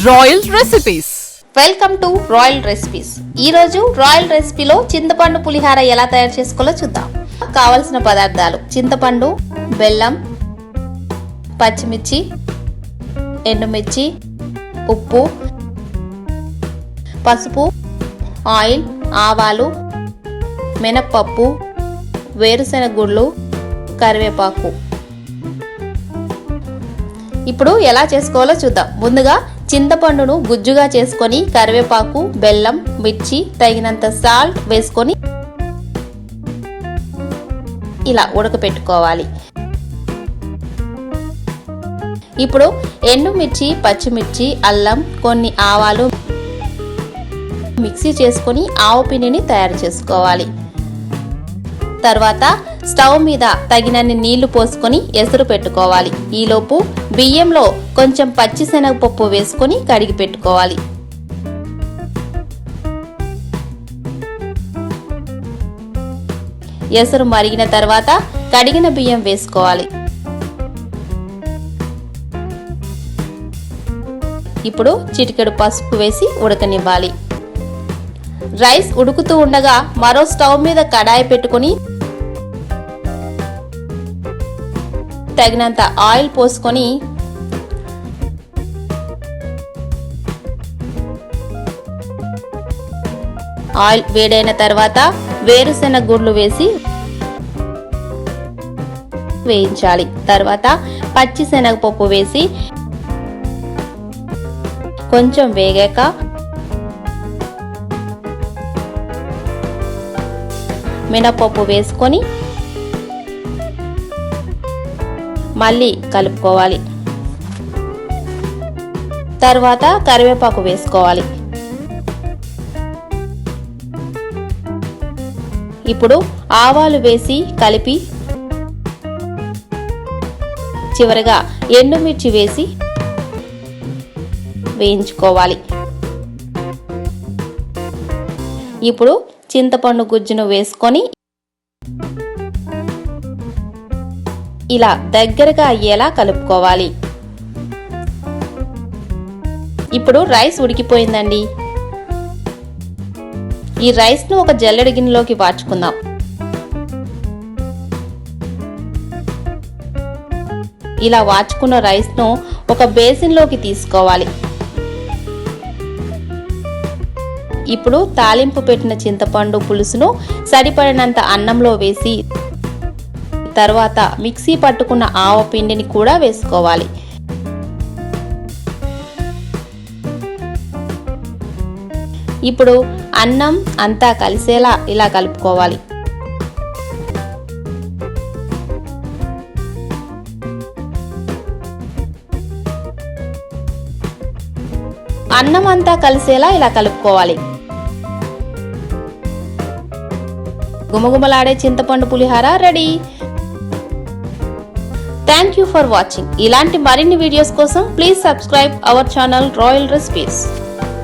Royal recipes. Welcome to royal recipes. ఈ రోజు royal రెసిపీలో చింతపండు పులిహార ఎలా తయారు చేసుకోవాలో చూద్దాం. కావలసిన పదార్థాలు: చింతపండు, బెల్లం, పచ్చిమిర్చి, ఎండుమిర్చి, ఉప్పు, పసుపు, ఆయిల్, ఆవాలు, మినప్పప్పు, వేరుశెనగ గుళ్ళు, కరివేపాకు. ఇప్పుడు ఎలా చేసుకోవాలో చూద్దాం. ముందుగా చింతపండును గుజ్జుగా చేసుకొని కరివేపాకు, బెల్లం, మిర్చి, తగినంత సాల్ట్ వేసుకొని ఇలా ఉడకపెట్టుకోవాలి. ఇప్పుడు ఎండుమిర్చి, పచ్చిమిర్చి, అల్లం, కొన్ని ఆవాలు మిక్సీ చేసుకొని ఆవు పిండిని తయారు చేసుకోవాలి. తర్వాత స్టవ్ మీద తగినన్ని నీళ్లు పోసుకొని ఎసురు పెట్టుకోవాలి. ఈలోపు బియ్యంలో కొంచెం పచ్చిశనగపప్పు వేసుకొని కడిగి పెట్టుకోవాలి. ఎసురు మరిగిన తర్వాత కడిగిన బియ్యం వేసుకోవాలి. ఇప్పుడు చిటికెడు పసుపు వేసి ఉడకనివ్వాలి. రైస్ ఉడుకుతూ ఉండగా మరో స్టవ్ మీద కడాయి పెట్టుకొని తగినంత ఆయిల్ పోసుకొని ఆయిల్ వేడైన తర్వాత వేరుశెనగ గుళ్ళు వేసి వేయించాలి. తర్వాత పచ్చి శనగపప్పు వేసి కొంచెం వేగాక మినపప్పు వేసుకొని మళ్ళీ కలుపుకోవాలి. తర్వాత కరివేపాకు వేసుకోవాలి. ఇప్పుడు ఆవాలు వేసి కలిపి చివరగా ఎండుమిర్చి వేసి వేయించుకోవాలి. ఇప్పుడు చింతపండు గుజ్జును వేసుకొని ఇలా దగ్గరగా అయ్యేలా కలుపుకోవాలి. ఇప్పుడు రైస్ ఉడికిపోయిందండి. ఈ రైస్ ను ఒక జల్లెడ గిన్నెలోకి వార్చుకుందాం. ఇలా వార్చుకున్న రైస్ ను ఒక బేసిన్ లోకి తీసుకోవాలి. ఇప్పుడు తాలింపు పెట్టిన చింతపండు పులుసును సరిపడినంత అన్నంలో వేసి తర్వాత మిక్సీ పట్టుకున్న ఆవ పిండిని కూడా వేసుకోవాలి. ఇప్పుడు అన్నం అంతా కలిసేలా ఇలా కలుపుకోవాలి. అన్నం అంతా కలిసేలా ఇలా కలుపుకోవాలి. గుమగుమలాడే చింతపండు పులిహార ready. Thank you for watching. ఇలాంటి మరిన్ని వీడియోస్ కోసం please subscribe our channel Royal recipes.